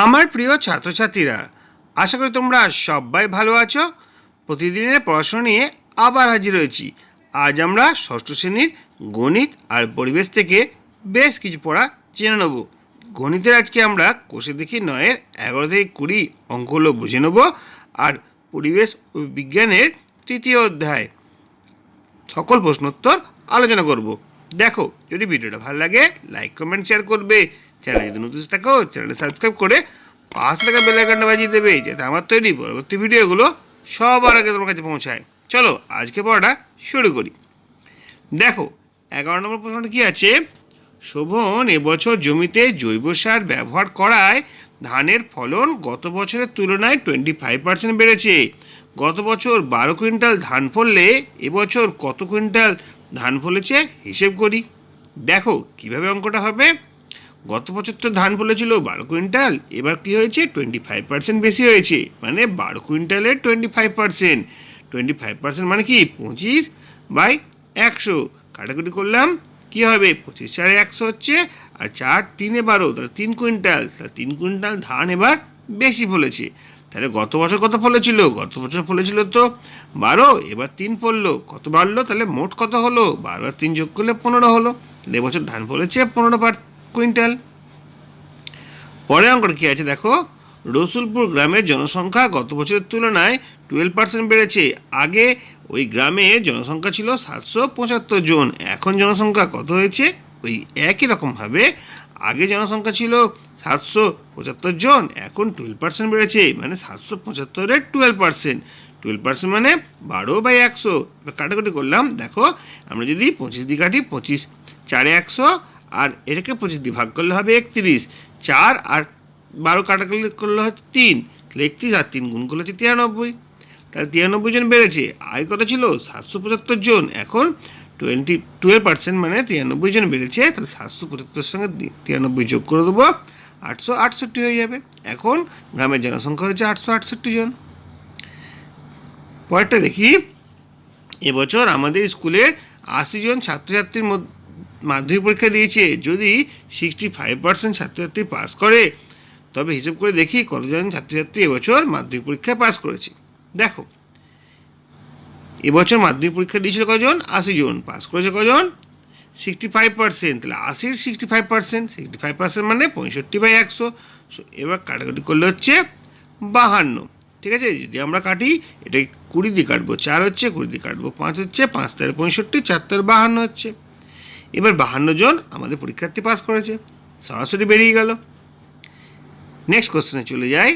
আমার প্রিয় ছাত্রছাত্রীরা, আশা করি তোমরা সবাই ভালো আছো। প্রতিদিনের পড়াশোনা নিয়ে আবার হাজির হয়েছি। আজ আমরা ষষ্ঠ শ্রেণীর গণিত আর পরিবেশ থেকে বেশ কিছু পড়া জেনে নেব। গণিতের আজকে আমরা কোষে দেখি 9-এর 11 থেকে 20 অঙ্কগুলো বুঝে নেব। আর পরিবেশ ও বিজ্ঞানের তৃতীয় অধ্যায় সকল প্রশ্নোত্তর আলোচনা করব। দেখো, যদি ভিডিওটা ভালো লাগে লাইক কমেন্ট শেয়ার করবে। চ্যানেলে যদি নতুন থাকো চ্যানেলটা সাবস্ক্রাইব করে পাশে থাকা বেল আইকনটা বাজিয়ে দেবে, যাতে আমার তৈরি পরবর্তী ভিডিওগুলো সবার আগে তোমার কাছে পৌঁছায়। চলো আজকে পড়াটা শুরু করি। দেখো, 11 নম্বর প্রশ্নটা কি আছে? শোভন এবছর জমিতে জৈব সার ব্যবহার করায় ধানের ফলন গত বছরের তুলনায় 25% বেড়েছে। গত বছর 12 কুইন্টাল ধান ফললে এবছর কত কুইন্টাল ধান ফলেছে হিসেব করি। দেখো কিভাবে অঙ্কটা হবে। গত বছর তো ধান ফলেছিল 12 কুইন্টাল, এবার কি হয়েছে 25% বেশি হয়েছে, মানে 12 কুইন্টালের 25%। 25% মানে কি 25/100। কাটাকুটি করলাম কি হবে, 25/100 হচ্ছে, আর 4×3=12, তাহলে 3 কুইন্টাল। তাহলে 3 কুইন্টাল ধান এবার বেশি ফলেছে। তাহলে গত বছর কত ফলেছিল? গত বছর ফলেছিল তো 12, এবার 3 ফললো, কত বাড়লো? তাহলে মোট কত হলো? 12 আর 3 যোগ করলে 15 হলো। তাহলে এবছর ধান ফলেছে 15 কুইন্টাল। পরের অঙ্কটা কি আছে দেখো, রসুলপুর গ্রামের জনসংখ্যা গত বছরের তুলনায় 12% বেড়েছে। আগে ওই গ্রামে জনসংখ্যা ছিল 775 জন, এখন জনসংখ্যা কত হয়েছে? ওই একই রকমভাবে আগে জনসংখ্যা ছিল 775 জন, এখন 12% বেড়েছে, মানে 775-এর 12%। 12% মানে 12/100। কাটাকুটি করলাম, দেখো আমরা যদি 25 দিয়ে কাটি, 25×4=100, আর এটাকে 25 দিয়ে ভাগ করলে হবে 31। 4 আর 12 কাটাকুটি করলে হচ্ছে 3, তাহলে 31 আর 3 গুণ করলে হচ্ছে 93। তাহলে 93 জন বেড়েছে। আগে কত ছিল? 775 জন, এখন 12% মানে 93 জন বেড়েছে। তাহলে 775 সঙ্গে 93 যোগ করে দেবো, 868 হয়ে যাবে। এখন গ্রামের জনসংখ্যা হচ্ছে 868 জন। পরেরটা দেখি, এবছর আমাদের স্কুলের 80 জন ছাত্রছাত্রীর মাধ্যমিক পরীক্ষা দিয়েছে। যদি 65% ছাত্রছাত্রী পাস করে, তবে হিসেব করে দেখি কতজন ছাত্রছাত্রী এবছর মাধ্যমিক পরীক্ষায় পাস করেছে। দেখো, এবছর মাধ্যমিক পরীক্ষা দিয়েছিল কজন? 80 জন। পাস করেছে কজন? 65%। তাহলে 80-র 65% মানে 65/100। এবার কাটাকুটি করলে হচ্ছে 52। ঠিক আছে, যদি আমরা কাটি, এটা 20 দিয়ে কাটবো, 4 হচ্ছে, 20 দিয়ে কাটবো 5 হচ্ছে, 5×3 65, 4×3 52 হচ্ছে। এবার 52 জন আমাদের পরীক্ষার্থী পাস করেছে, সরাসরি বেরিয়ে গেল। নেক্সট কোশ্চেনে চলে যাই।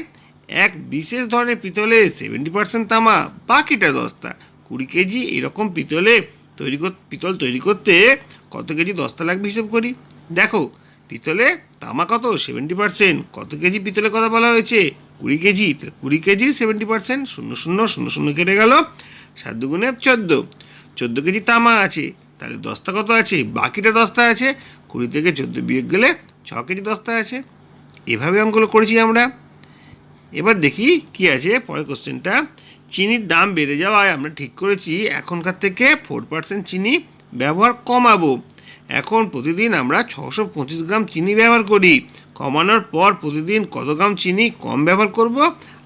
এক বিশেষ ধরনের পিতলে 70% তামা, বাকিটা দস্তা। 20 কেজি এরকম পিতল তৈরি করতে কত কেজি দস্তা লাগবে হিসেব করি। দেখো, পিতলে তামা কত? 70%। কত কেজি পিতলে কথা বলা হয়েছে? 20 কেজি। 20 কেজি 70%, 0 কেটে গেল, 7 দুগুণে 14। 14 কেজি তামা আছে, তাহলে দস্তা কত আছে? বাকিটা দস্তা আছে। 20 থেকে 14 বিয়োগ গেলে 6 কেজি দস্তা আছে। এভাবে অঙ্কগুলো করেছি আমরা। এবার দেখি কি আছে পরের কোশ্চেনটা। চিনির দাম বেড়ে যাওয়ায় আমরা ঠিক করেছি এখনকার থেকে 4% চিনি ব্যবহার কমাবো। এখন প্রতিদিন আমরা 625 গ্রাম চিনি ব্যবহার করি। কমানোর পর প্রতিদিন কত গ্রাম চিনি কম ব্যবহার করব,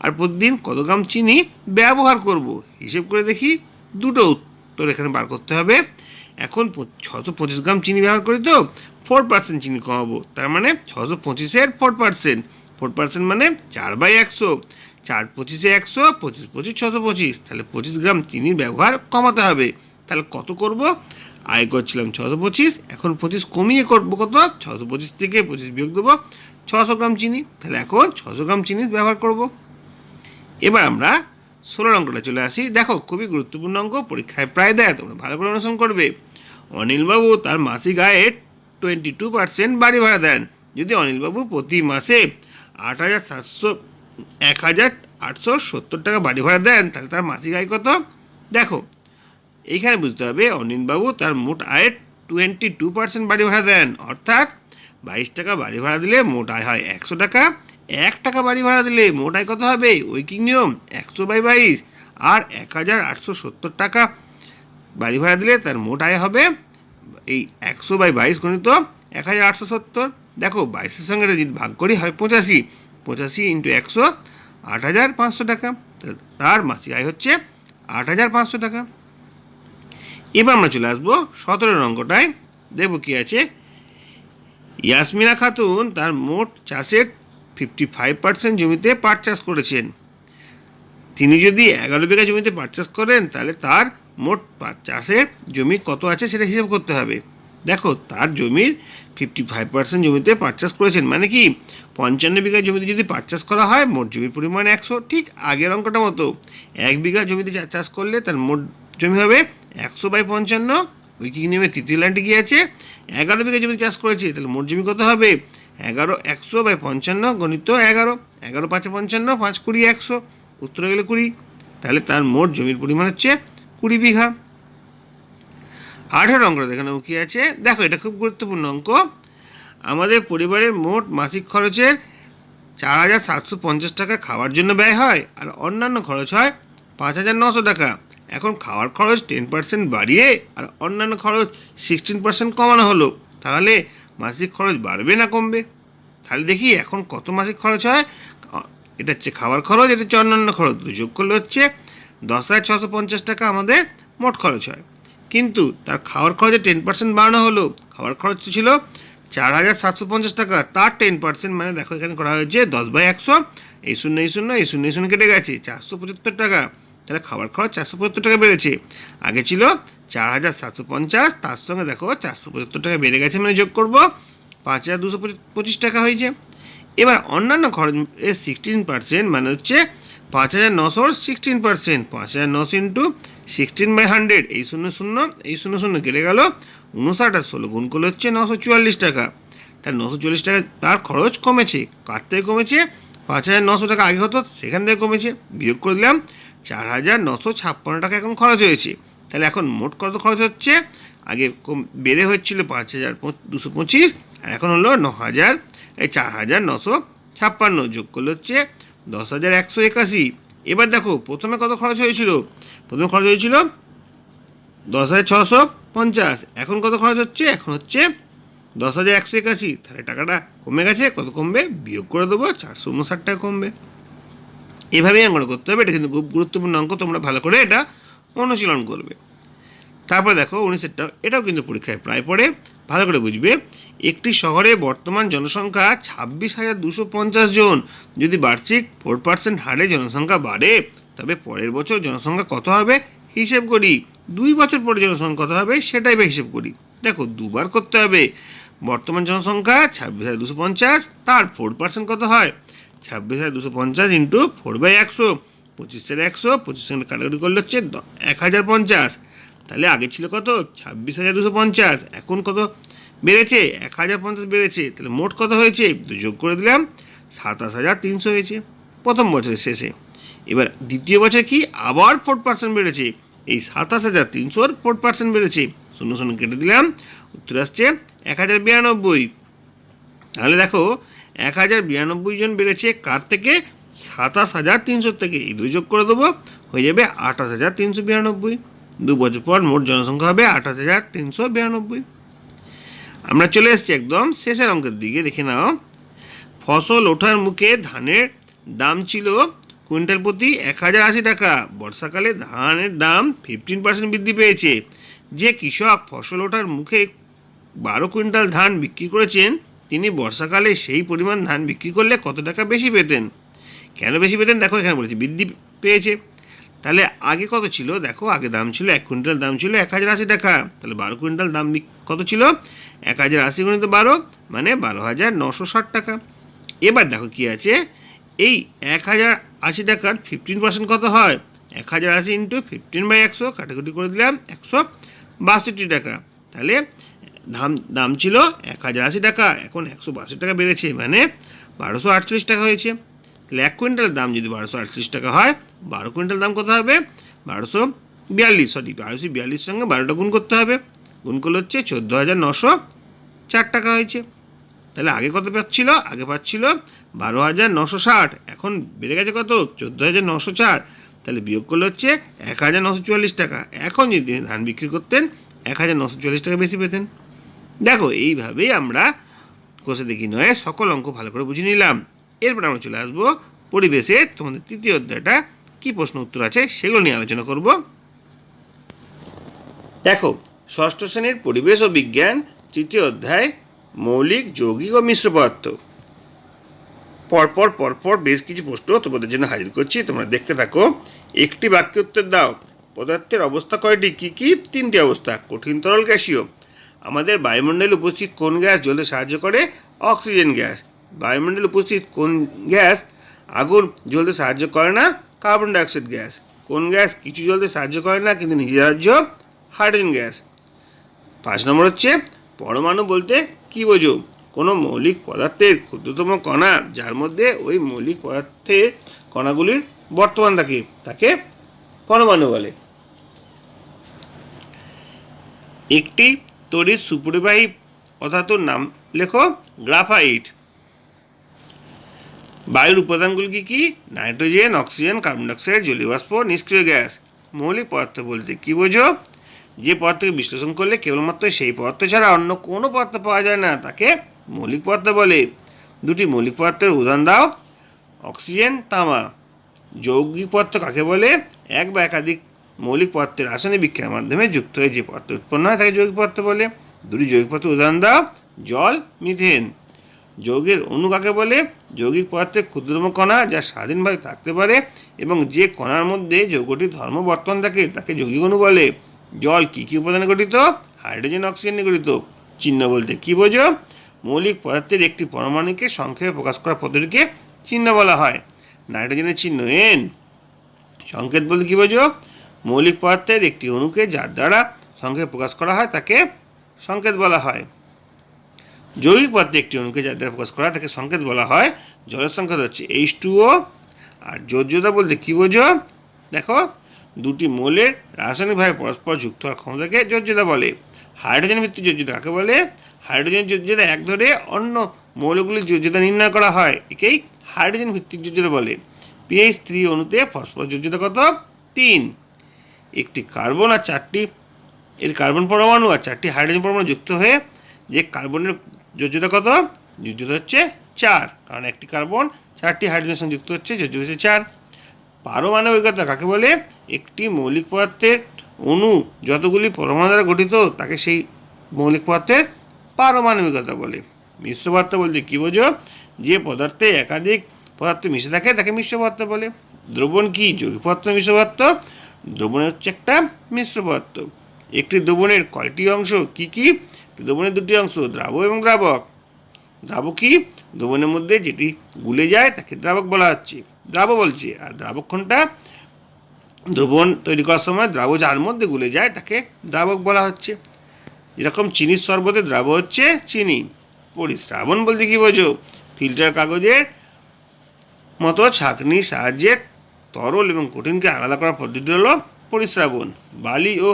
আর প্রতিদিন কত গ্রাম চিনি ব্যবহার করব, হিসেব করে দেখি। দুটো উত্তর এখানে বার করতে হবে। এখন 625 গ্রাম চিনি ব্যবহার করি, তো 4% চিনি কমাবো, তার মানে 625-এর 4%। 4% মানে 4/100। 4×25=100, 25×25=625, তাহলে 25 গ্রাম চিনির ব্যবহার কমাতে হবে। তাহলে কত করব? আগে করছিলাম 625, এখন 25 কমিয়ে করবো কত? 625 থেকে 25 বিয়োগ দেবো, 600 গ্রাম চিনি। তাহলে এখন 600 গ্রাম চিনি ব্যবহার করব। এবার আমরা 16 অঙ্কটা চলে আসি। দেখো, খুবই গুরুত্বপূর্ণ অঙ্ক, পরীক্ষায় প্রায় দেয়, তোমরা ভালো করে অনুসরণ করবে। অনিলবাবু তার মাসিক আয়ের 22% বাড়ি ভাড়া দেন। যদি অনিলবাবু প্রতি মাসে 1,870 টাকা বাড়ি ভাড়া দেন, তাহলে তার মাসিক আয় কত? দেখো, এইখানে বুঝতে হবে অনিলবাবু তার মোট আয়ের 22% বাড়ি ভাড়া দেন, অর্থাৎ 22 টাকা বাড়ি ভাড়া দিলে মোট আয় হয় 100 টাকা। 1 টাকা বাড়ি ভাড়া দিলে মোট আয় কত হবে? ঐকিক নিয়ম 100/22, আর 1,870 টাকা বাড়ি ভাড়া দিলে তার মোট আয় হবে এই 100/22 গুণিত 1,870। দেখো, 22-এর সঙ্গে যদি ভাগ করি হয় 85, 85 ইন্টু 100 8,500 টাকা। তার মাসিক আয় হচ্ছে 8,500 টাকা। এবার আমরা চলে আসবো 17 অঙ্কটায়। দেখবো কি আছে। ইয়াসমিনা খাতুন তার মোট চাষের 55% জমিতে পাট চাষ করেছেন। তিনি যদি 11 বিঘা জমিতে পাট চাষ করেন তাহলে তার মোট পাট চাষের জমি কত আছে সেটা হিসাব করতে হবে। দেখো, তার জমির 55% জমিতে পাট চাষ করেছেন মানে কি 55 বিঘা জমিতে যদি পাট চাষ করা হয় মোট জমির পরিমাণ 100। ঠিক আগের অঙ্কটা মতো 1 বিঘা জমিতে চাষ করলে তার মোট জমি হবে 100/55। ওই কি নেবে তৃতীয় লাইনটি কি আছে, 11 বিঘা জমিতে চাষ করেছে তাহলে মোট জমি কত হবে 100/55 গণিত 11। 11 5 55, 5 20 100, উত্তর গেলে 20। তাহলে তার মোট জমির পরিমাণ হচ্ছে 20 বিঘা। 18 অঙ্কটা দেখে নেব কি আছে। দেখো, এটা খুব গুরুত্বপূর্ণ অঙ্ক। আমাদের পরিবারের মোট মাসিক খরচের 4,750 টাকা খাওয়ার জন্য ব্যয় হয় আর অন্যান্য খরচ হয় 5,900 টাকা। এখন খাওয়ার খরচ 10% বাড়িয়ে আর অন্যান্য খরচ 16% কমানো হলো, তাহলে মাসিক খরচ বাড়বে না কমবে? তাহলে দেখি এখন কত মাসিক খরচ হয়। এটা হচ্ছে খাওয়ার খরচ, এটা হচ্ছে অন্যান্য খরচ, যোগ করলে হচ্ছে 10,650 টাকা আমাদের মোট খরচ হয়। কিন্তু তার খাওয়ার খরচে 10% বাড়ানো হলো। খাওয়ার খরচ ছিল 4,750 টাকা, তার 10% মানে দেখো এখানে করা হয়েছে 10/100। এই শূন্য এই শূন্য এই শূন্য এই শূন্য কেটে গেছে 475 টাকা। তাহলে খাবার খরচ 475 টাকা বেড়েছে। আগে ছিল 4,750, তার সঙ্গে দেখো 475 টাকা বেড়ে গেছে মানে যোগ করবো 5,225 টাকা হয়েছে। এবার অন্যান্য খরচ 16% মানে হচ্ছে 5,900 16%। 5,900 ইন্টু 16/100, এই শূন্য শূন্য এই শূন্য শূন্য কেটে গেল 59 আর 16 গুণ করলে হচ্ছে 944 টাকা। তাহলে 944 টাকা তার খরচ কমেছে। কার থেকে কমেছে? 5,900 টাকা আগে হতো সেখান থেকে কমেছে, বিয়োগ করে দিলাম 4,956 টাকা এখন খরচ হয়েছে। তাহলে এখন মোট কত খরচ হচ্ছে? আগে বেড়ে হচ্ছিল 5,225 আর এখন হলো 4,956, যোগ করলে হচ্ছে 10,181। এবার দেখো প্রথমে কত খরচ হয়েছিল। প্রথমে খরচ হয়েছিল 10,650, এখন কত খরচ হচ্ছে? এখন হচ্ছে 10,181। তাহলে টাকাটা কমে গেছে। কত কমবে? বিয়োগ করে দেবো 459 টাকা কমবে। এভাবেই আমরা করতে হবে। এটা কিন্তু খুব গুরুত্বপূর্ণ অঙ্ক, তোমরা ভালো করে এটা অনুশীলন করবে। তারপর দেখো 19এরটা, এটাও কিন্তু পরীক্ষায় প্রায় পড়ে, ভালো করে বুঝবে। একটি শহরে বর্তমান জনসংখ্যা 26,250 জন। যদি বার্ষিক 4% হারে জনসংখ্যা বাড়ে তবে পরের বছর জনসংখ্যা কত হবে হিসেব করি। 2 বছর পরে জনসংখ্যা কত হবে সেটাই বা হিসেব করি। দেখো, দুবার করতে হবে। বর্তমান জনসংখ্যা 26,250, তার 4% কত হয় 26,250 ইন্টু 4/100, 25,100, 25 কাটাকাটি করলে হচ্ছে 1,050। তাহলে আগে ছিল কত 26,250, এখন কত বেড়েছে 1,050 বেড়েছে। তাহলে মোট কত হয়েছে যোগ করে দিলাম 27,300 হয়েছে প্রথম বছরের শেষে। এবার দ্বিতীয় বছর কি আবার 4% বেড়েছে, এই 27,300 4% বেড়েছে, শূন্য শূন্য কেটে দিলাম, উত্তর আসছে 1,092। তাহলে দেখো 1,092 জন বেড়েছে কার থেকে? 27,300 থেকে। এই দুই যোগ করে দেবো, হয়ে যাবে 28,392। 2 বছর পর মোট জনসংখ্যা হবে 28,392। আমরা চলে এসেছি একদম শেষের অঙ্কের দিকে। দেখে নাও, ফসল ওঠার মুখে ধানের দাম ছিল কুইন্টাল প্রতি 1,080 টাকা। বর্ষাকালে ধানের দাম 15% বৃদ্ধি পেয়েছে। যে কৃষক ফসল ওঠার মুখে 12 কুইন্টাল ধান বিক্রি করেছেন তিনি বর্ষাকালে সেই পরিমাণ ধান বিক্রি করলে কত টাকা বেশি পেতেন? কেন বেশি পেতেন? দেখো এখানে বলেছে বৃদ্ধি পেয়েছে। তাহলে আগে কত ছিল? দেখো আগে দাম ছিল 1 কুইন্টাল দাম ছিল 1,080 টাকা। তাহলে 12 কুইন্টাল দাম কত ছিল? 1,080 গুণিত 12 মানে 12,960 টাকা। এবার দেখো কি আছে, এই 1,080 টাকার 15% কত হয়? 1,080 ইন্টু 15/100 কাটাকুটি করে দিলাম 162 টাকা। তাহলে দাম ছিল 1,080 টাকা, এখন 162 টাকা বেড়েছে মানে 1,248 টাকা হয়েছে। তাহলে 1 কুইন্টাল দাম যদি 1,248 টাকা হয়, 12 কুইন্টাল দাম কত হবে? 1,242 সঙ্গে 12টা গুণ করতে হবে। গুণ করলে হচ্ছে 14,904 টাকা হয়েছে। তাহলে আগে কত পাচ্ছিল? আগে পাচ্ছিল 12,960, এখন বেড়ে গেছে কত? 14,904। তাহলে বিয়োগ করলে হচ্ছে 1,944 টাকা। এখন যদি তিনি ধান বিক্রি করতেন 1,944 টাকা বেশি পেতেন। দেখো এইভাবেই আমরা কোষে দেখি নয় সকল অঙ্ক ভালো করে বুঝে নিলাম। এরপর আমরা চলে আসবো পরিবেশে তোমাদের তৃতীয় অধ্যায়টা কি প্রশ্ন উত্তর আছে সেগুলো নিয়ে আলোচনা করব। দেখো, ষষ্ঠ শ্রেণীর পরিবেশ ও বিজ্ঞান তৃতীয় অধ্যায় মৌলিক, যৌগিক ও মিশ্র পদার্থ। পরপর বেশ কিছু প্রশ্ন তোমাদের জন্য হাজির করছি, তোমরা দেখতে থাকো। একটি বাক্যে উত্তর দাও। পদার্থের অবস্থা কয়টি? কি কি? 3টি অবস্থা। কঠিন, তরল, গ্যাসীয়। আমাদের বায়ুমণ্ডলে উপস্থিত কোন গ্যাস জ্বলতে সাহায্য করে? Oxygen gas. বায়ুমণ্ডলে উপস্থিত কোন গ্যাস আগুন জ্বলতে সাহায্য করে না? Carbon dioxide gas. কোন গ্যাস কিছু জ্বলতে সাহায্য করে না কিন্তু নিজে রাজ্য? Hydrogen gas. 5 নম্বর হচ্ছে পরমাণু বলতে কি বোঝো? কোনো মৌলিক পদার্থের ক্ষুদ্রতম কণা যার মধ্যে ওই মৌলিক পদার্থের কণাগুলির বর্তমান থাকে তাকে পরমাণু বলে। একটি তড়িৎ সুপরিবাহী পদার্থের নাম লেখো। গ্রাফাইট। বায়ুর উপাদানগুলি কি কি? নাইট্রোজেন, অক্সিজেন, কার্বন ডাইঅক্সাইড, জলীয় বাষ্প, নিষ্ক্রিয় গ্যাস। মৌলিক পদার্থ বলতে কি বোঝো? যে পদার্থকে বিশ্লেষণ করলে কেবলমাত্র সেই পদার্থ ছাড়া অন্য কোনো পদার্থ পাওয়া যায় না তাকে মৌলিক পদার্থ বলে। 2টি মৌলিক পদার্থের উদাহরণ দাও। অক্সিজেন, তামা। যৌগিক পদার্থ কাকে বলে? এক বা একাধিক মৌলিক পদার্থের রাসায়নিক বিক্রিয়ার মাধ্যমে যুক্ত হয়ে যে পদার্থ উৎপন্ন হয় তাকে যৌগিক পদার্থ বলে। 2টি যৌগিক পদার্থের উদাহরণ দাও। জল, মিথেন। যৌগের অণু কাকে বলে? যৌগিক পদার্থের ক্ষুদ্রতম কণা যা স্বাধীনভাবে থাকতে পারে এবং যে কণার মধ্যে যৌগটির ধর্ম বর্তমান থাকে তাকে যৌগিক অণু বলে। জল কী কী উপাদানে গঠিত? হাইড্রোজেন, অক্সিজেন নিয়ে গঠিত। চিহ্ন বলতে কি বোঝো? মৌলিক পদার্থের একটি পরমাণুকে সংক্ষেপে প্রকাশ করার পদ্ধতিকে চিহ্ন বলা হয়। নাইট্রোজেনের চিহ্ন N। সংকেত বলতে কি বোঝো? মৌলিক পদার্থের একটি অণুকে যার দ্বারা সংক্ষেপে প্রকাশ করা হয় তাকে সংকেত বলা হয়। যৌগিক পদার্থে একটি অণুকে যার দ্বারা প্রকাশ করা হয় তাকে সংকেত বলা হয়। জলের সংকেত হচ্ছে H2O। আর যোজ্যতা বলতে কি বোঝো? দেখো, 2টি মৌলের রাসায়নিকভাবে পরস্পর যুক্ত হওয়ার ক্ষমতাকে যোজ্যতা বলে। হাইড্রোজেন ভিত্তিক যোজ্যতা কাকে বলে? হাইড্রোজেন যোজ্যতা এক ধরে অন্য মৌলগুলির যোজ্যতা নির্ণয় করা হয়, একেই হাইড্রোজেন ভিত্তিক যোজ্যতা বলে। pH3 অণুতে ফসফরাস যোজ্যতা কত? 3। একটি কার্বন আর 4টি কার্বন পরমাণু আর 4টি হাইড্রোজেন পরমাণু যুক্ত হয়ে যে কার্বনের যোজ্যতা কত? যোজ্যতা হচ্ছে 4, কারণ একটি কার্বন 4টি হাইড্রোজেনের সঙ্গে যুক্ত হচ্ছে, যোজ্যতা হচ্ছে 4। পারমাণবিকতা কাকে বলে? একটি মৌলিক পদার্থের অণু যতগুলি পরমাণু দ্বারা গঠিত তাকে সেই মৌলিক পদার্থের পারমাণবিকতা বলে। মিশ্র পদার্থ বলতে কি বোঝো? যে পদার্থে একাধিক পদার্থ মিশে থাকে তাকে মিশ্র পদার্থ বলে। দ্রবণ কি? যৌগিক পদার্থ মিশ্র পদার্থ? দ্রবণ হচ্ছে একটা মিশ্র পদার্থ। একটি দ্রবণের কয়টি অংশ? কি কি? দ্রবণের 2টি অংশ, দ্রাবক এবং দ্রাবক। দ্রাবক কি? দ্রবণের মধ্যে যেটি গুলে যায় তাকে দ্রাবক বলা হচ্ছে, দ্রাবক বলছে। আর দ্রাবক কোনটা? দ্রবণ তৈরি করার সময় দ্রাবক যার মধ্যে গুলে যায় তাকে দ্রাবক বলা হচ্ছে। যেরকম চিনির শরবতে দ্রাবক হচ্ছে চিনি। পরিস্রাবণ বলতে কি বোঝো? ফিল্টার কাগজের মতো ছাঁকনির সাহায্যে তরল এবং কঠিনকে আলাদা করার পদ্ধতি হলো পরিস্রাবণ। বালি ও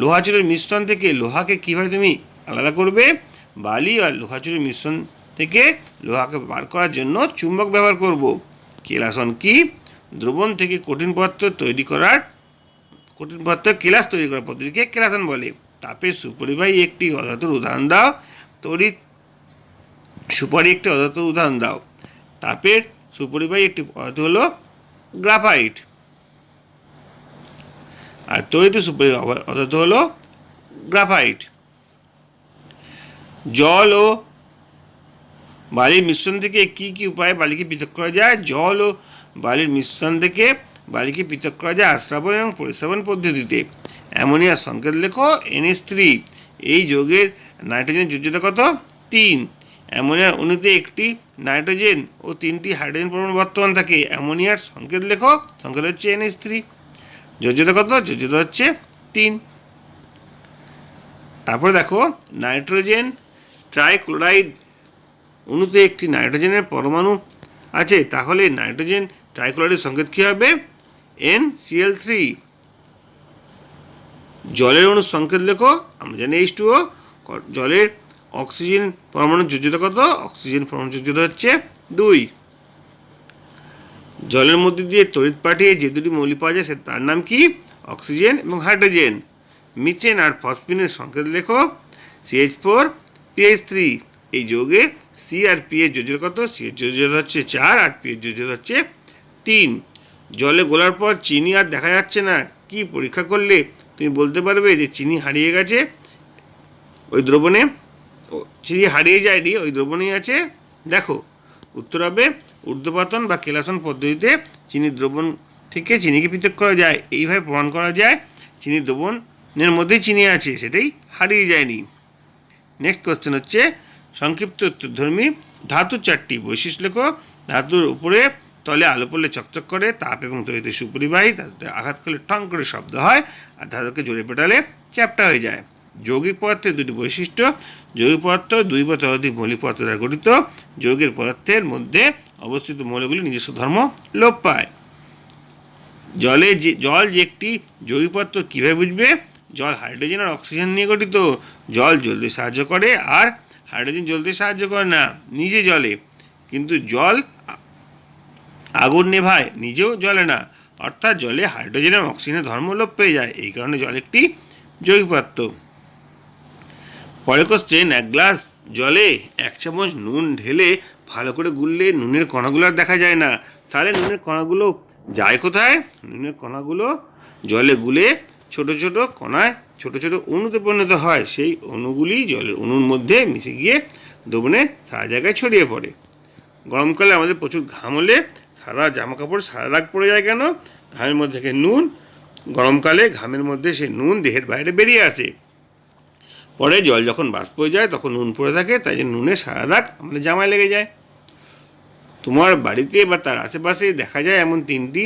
লোহাচুরের মিশ্রণ থেকে লোহাকে কীভাবে তুমি আলাদা করবে? বালি আর লোহাচুরের মিশ্রণ থেকে লোহাকে বার করার জন্য চুম্বক ব্যবহার করব। কেলাসন কি? দ্রবণ থেকে কঠিন পদার্থ কেলাস তৈরি করার পদ্ধতিকে কেলাসন বলে। তাপের সুপরিবাহী একটি অধাতুর উদাহরণ দাও। তড়িৎ সুপারি একটি অধাতুর উদাহরণ দাও। তাপের সুপরিবাহী একটি পদার্থ হলো গ্রাফাইট। আর তড়িৎ সুপরিবাহী পদার্থ হলো গ্রাফাইট। জল ও বালির মিশ্রণ থেকে কি কি উপায়ে বালিকে পৃথক করা যায়? জল ও বালির মিশ্রণ থেকে বালিকে পৃথক করা যায় আশ্রাবণ এবং পরিস্রাবণ পদ্ধতিতে। অ্যামোনিয়ার সংকেত লেখো NH3। এই যৌগের নাইট্রোজেনের যোজ্যতা কত? 3। অ্যামোনিয়ার অণুতে একটি নাইট্রোজেন ও 3টি হাইড্রোজেন পরমাণু বর্তমান থাকে। অ্যামোনিয়ার সংকেত লেখো, সংকেত হচ্ছে NH3। যোজ্যতা কত? যোজ্যতা হচ্ছে 3। তারপরে দেখো, নাইট্রোজেন ট্রাইক্লোরাইড অণুতে একটি নাইট্রোজেনের পরমাণু আছে, তাহলে নাইট্রোজেন ট্রাইক্লোরাইডের সংকেত কী হবে? NCl3। জলের অণুর সংকেত লেখো, আমরা জানি H2O। জলের অক্সিজেন পরমাণুর যোজ্যতা কত? অক্সিজেন পরমাণুর যোজ্যতা হচ্ছে 2। জলের মধ্যে দিয়ে তড়িৎ পাঠিয়ে যে 2টি মৌলিক পাওয়া যায় তার নাম কি? অক্সিজেন এবং হাইড্রোজেন। মিথেন আর ফসফিনের সংকেত লেখো, CH4 PH3। এই যৌগে সি আর পি এর যোজ্যতা কত? সি এর যোজ্যতা হচ্ছে 4 আর পি এর যোজ্যতা হচ্ছে 3। জলে গোলার পর চিনি আর দেখা যাচ্ছে না, কি পরীক্ষা করলে তুমি বলতে পারবে যে চিনি হারিয়ে গেছে ওই দ্রবণে? চিনি হারিয়ে যায়নি, ওই দ্রবণেই আছে। দেখো, উত্তর হবে ঊর্ধ্বপাতন বা কেলাসন পদ্ধতিতে চিনির দ্রবণ থেকে চিনিকে পৃথক করা যায়। এইভাবে প্রমাণ করা যায় চিনির দ্রবণের মধ্যেই চিনি আছে, সেটাই হারিয়ে যায়নি। নেক্সট কোশ্চেন হচ্ছে সংক্ষিপ্ত উত্তরধর্মী। ধাতুর 4টি বৈশিষ্ট্য লেখো। ধাতুর উপরে তলে আলো পড়লে চকচক করে, তাপ এবং তড়িতে সুপরিবাহী, ধাতুতে আঘাত করলে টং করে শব্দ হয়, আর ধাতুকে জোরে পেটালে চ্যাপ্টা হয়ে যায়। যৌগিক পদার্থের 2টি বৈশিষ্ট্য। যৌগিক পদার্থ 2 বা ততোধিক মৌলিক পদার্থ দ্বারা গঠিত। যৌগের পদার্থের মধ্যে অবস্থিত মৌলগুলি নিজস্ব ধর্ম লোপ পায়। জল যে একটি যৌগিক পদার্থ কীভাবে বুঝবে? জল হাইড্রোজেন আর অক্সিজেন নিয়ে গঠিত। জল জ্বলতে সাহায্য করে, আর হাইড্রোজেন জ্বলতে সাহায্য করে না, নিজে জ্বলে। কিন্তু জল আগুন নেভায়, নিজেও জ্বলে না। অর্থাৎ জলে হাইড্রোজেন এবং অক্সিজেনের ধর্ম লোপ পেয়ে যায়। এই কারণে জল একটি যৌগিক পদার্থ। পরে কোশ্চেন, 1 গ্লাস জলে 1 চামচ নুন ঢেলে ভালো করে গুললে নুনের কণাগুলো আর দেখা যায় না। তাহলে নুনের কণাগুলো যায় কোথায়? নুনের কণাগুলো জলে গুলে ছোট ছোট কণায় ছোট ছোট অণুতে পরিণত হয়। সেই অণুগুলি জলের অণুর মধ্যে মিশে গিয়ে দ্রবণে সারা জায়গায় ছড়িয়ে পড়ে। গরমকালে আমাদের প্রচুর ঘাম হলে সারা জামা কাপড় সারা দাগ পড়ে যায় কেন? ঘামের মধ্যে থেকে নুন, গরমকালে ঘামের মধ্যে সেই নুন দেহের বাইরে বেরিয়ে আসে। পরে জল যখন বাষ্প হয়ে যায় তখন নুন পড়ে থাকে, তাই জন্য নুনের সারা দাগ আমাদের জামায় লেগে যায়। তোমার বাড়িতে বা তার আশেপাশে দেখা যায় এমন 3টি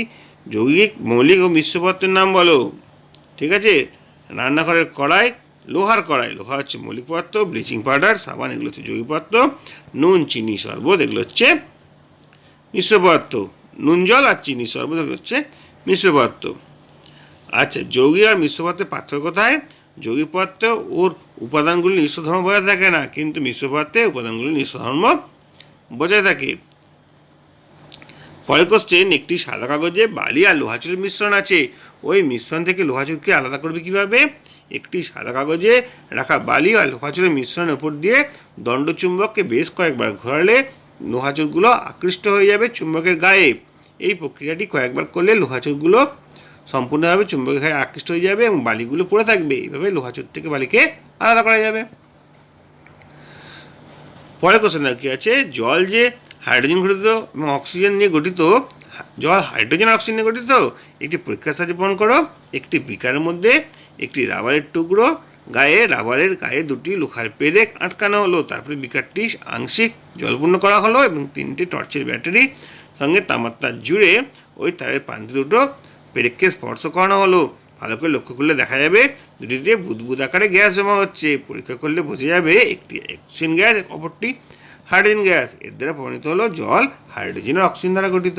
যৌগিক মৌলিক ও মিশ্র পদার্থের নাম বলো। ঠিক আছে? রান্নাঘরের কড়াই, লোহার কড়াই, লোহা হচ্ছে মৌলিক পদার্থ, ব্লিচিং পাউডার, সাবান এগুলো হচ্ছে যৌগিক পদার্থ, নুন, চিনি, শরবত এগুলো হচ্ছে মিশ্র পদার্থ। নুন জল আর চিনি শরবত এগুলো হচ্ছে মিশ্র পদার্থ। আচ্ছা, যৌগিক আর মিশ্র পদার্থের পার্থক্য কোথায়? যৌগিক পদার্থ ওর উপাদানগুলি নিজস্ব ধর্ম বজায় থাকে না, কিন্তু মিশ্র পদার্থে উপাদানগুলি নিজস্ব ধর্ম বজায় থাকে। পরের কোশ্চেন, একটি সাদা কাগজে বালি আর লোহাচুরের মিশ্রণ আছে, ওই মিশ্রণ থেকে লোহাচুরকে আলাদা করবে কিভাবে? একটি সাদা কাগজে রাখা বালি আর লোহাচুরের মিশ্রণের উপর দিয়ে দণ্ডচুম্বককে বেশ কয়েকবার ঘোরালে লোহাচুরগুলো আকৃষ্ট হয়ে যাবে চুম্বকের গায়ে। এই প্রক্রিয়াটি কয়েকবার করলে লোহাচুরগুলো সম্পূর্ণভাবে চুম্বকের গায়ে আকৃষ্ট হয়ে যাবে এবং বালিগুলো পড়ে থাকবে। এইভাবে লোহাচুর থেকে বালিকে আলাদা করা যাবে। পরের কোশ্চেন কি আছে? জল যে হাইড্রোজেন গঠিত এবং অক্সিজেন নিয়ে গঠিত, জল হাইড্রোজেন অক্সিজেন নিয়ে গঠিত, একটি পরীক্ষার সাহায্যে প্রমাণ করো। একটি বিকারের মধ্যে একটি রাবারের টুকরো, রাবারের গায়ে 2টি লোহার পেরেক আটকানো হলো। তারপরে বিকারটি আংশিক জলপূর্ণ করা হলো এবং 3টে টর্চের ব্যাটারি সঙ্গে তামার তার জুড়ে ওই তারের প্রান্তে 2টো পেরেককে স্পর্শ করানো হলো। ভালো করে লক্ষ্য করলে দেখা যাবে দুটিতে বুদবুদ আকারে গ্যাস জমা হচ্ছে। পরীক্ষা করলে বোঝা যাবে একটি অক্সিজেন গ্যাস, অপরটি হাইড্রোজেন গ্যাস। এর দ্বারা প্রমাণিত হলো জল হাইড্রোজেন আর অক্সিজেন দ্বারা গঠিত।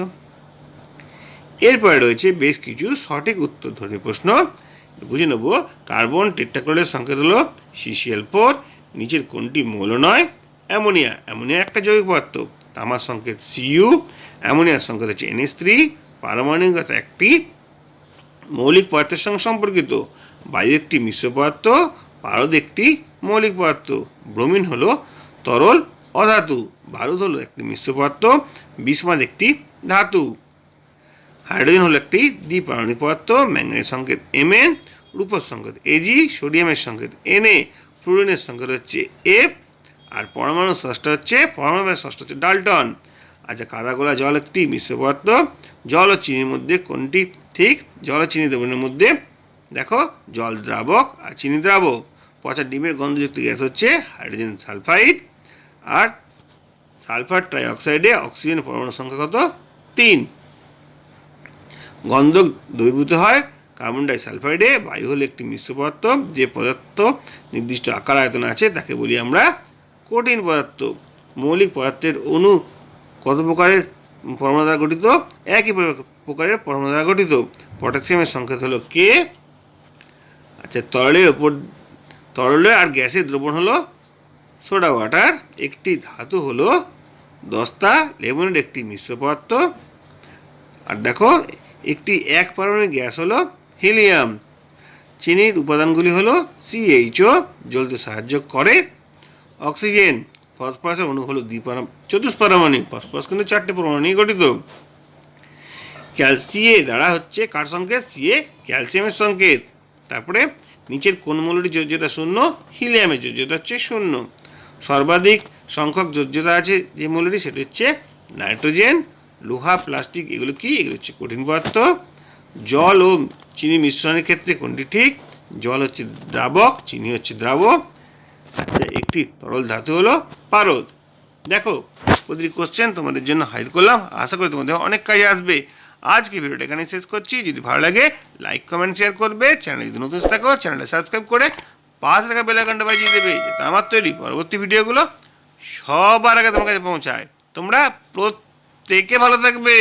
এরপরে রয়েছে বেশ কিছু সঠিক উত্তরধর্মী প্রশ্ন, বুঝে নেব। কার্বন টেট্রাক্লোরাইডের সংকেত হলো CCl4। নিচের কোনটি মৌল নয়? অ্যামোনিয়া। অ্যামোনিয়া একটা যৌগিক পদার্থ। তামার সংকেত Cu। অ্যামোনিয়ার সংকেত হচ্ছে NH3। পারমাণবিকতা একটি মৌলিক পদার্থের সঙ্গে সম্পর্কিত। বায়ু একটি মিশ্র পদার্থ, পারদ একটি মৌলিক পদার্থ। ব্রোমিন হলো তরল অধাতু। বারুদ হলো একটি মিশ্র পদার্থ। বিসমাথ একটি ধাতু। হাইড্রোজেন হলো একটি দ্বিপারমাণবিক পদার্থ। ম্যাঙ্গানিজ সংকেত Mn। রূপোর সংকেত Ag। সোডিয়ামের সংকেত Na। ফ্লুরিনের সংকেত হচ্ছে F। আর পরমাণু ষষ্ঠ হচ্ছে ডাল্টন। আচ্ছা, কাদা গোলা জল একটি মিশ্র পদার্থ। জল ও চিনির মধ্যে কোনটি ঠিক? জল ও চিনি দ্রবণের মধ্যে দেখো জল দ্রাবক আর চিনি দ্রাবক। পচা ডিমের গন্ধযুক্ত গ্যাস হচ্ছে হাইড্রোজেন সালফাইড। আর সালফার ট্রাইঅক্সাইডে অক্সিজেন পরমাণু সংখ্যা কত? 3। গন্ধক দ্রবীভূত হয় কার্বন ডাইসালফাইডে। বায়ু হলো একটি মিশ্র পদার্থ। যে পদার্থ নির্দিষ্ট আকার আয়তন আছে তাকে বলি আমরা কঠিন পদার্থ। মৌলিক পদার্থের অণু কত প্রকারের পরমাণু দ্বারা গঠিত? একই প্রকারের পরমাণু দ্বারা গঠিত। পটাশিয়ামের সংকেত হলো K। আচ্ছা, তরলের আর গ্যাসের দ্রবণ হলো সোডা ওয়াটার। একটি ধাতু হলো দস্তা। লেমনের একটি মিশ্র পদার্থ। আর দেখো, একটি এক পারমাণবিক গ্যাস হলো হিলিয়াম। চিনির উপাদানগুলি হলো CHO, জ্বলতে সাহায্য করে। অক্সিজেন ফসফরাসের অণু হলো চতুষ্পারমাণিক। ফসফরাস কিন্তু 4টে পরমাণু নিয়ে গঠিত। ক্যালসিয়ে দ্বারা হচ্ছে কার সংকেত? সিএ ক্যালসিয়ামের সংকেত। তারপরে নিচের কোন মৌলটির যোজ্যতা 0? হিলিয়ামের যোজ্যতা হচ্ছে 0। সর্বাধিক সংখ্যক যোজ্যতা আছে যে মৌলটি সেটি হচ্ছে নাইট্রোজেন। লোহা, প্লাস্টিক এগুলো কি? এগুলো হচ্ছে কঠিন পদার্থ। জল ও চিনি মিশ্রণের ক্ষেত্রে কোনটি ঠিক? জল হচ্ছে দ্রাবক, চিনি হচ্ছে দ্রাবক। আচ্ছা, একটি তরল ধাতু হলো পারদ। দেখো, প্রতিটি কোশ্চেন তোমাদের জন্য হাইড করলাম, আশা করি তোমাদের অনেক কাজে আসবে। আজকে ভিডিওটা এখানে শেষ করছি। যদি ভালো লাগে লাইক, কমেন্ট, শেয়ার করবে। চ্যানেল যদি নতুন থাকো চ্যানেলটা সাবস্ক্রাইব করে পাশে থাকা বেল আইকনটা বাজিয়ে দেবে, যাতে আমার তৈরি পরবর্তী ভিডিওগুলো সবার আগে তোমার কাছে পৌঁছায়। তোমরা প্রত্যেকে ভালো থাকবে।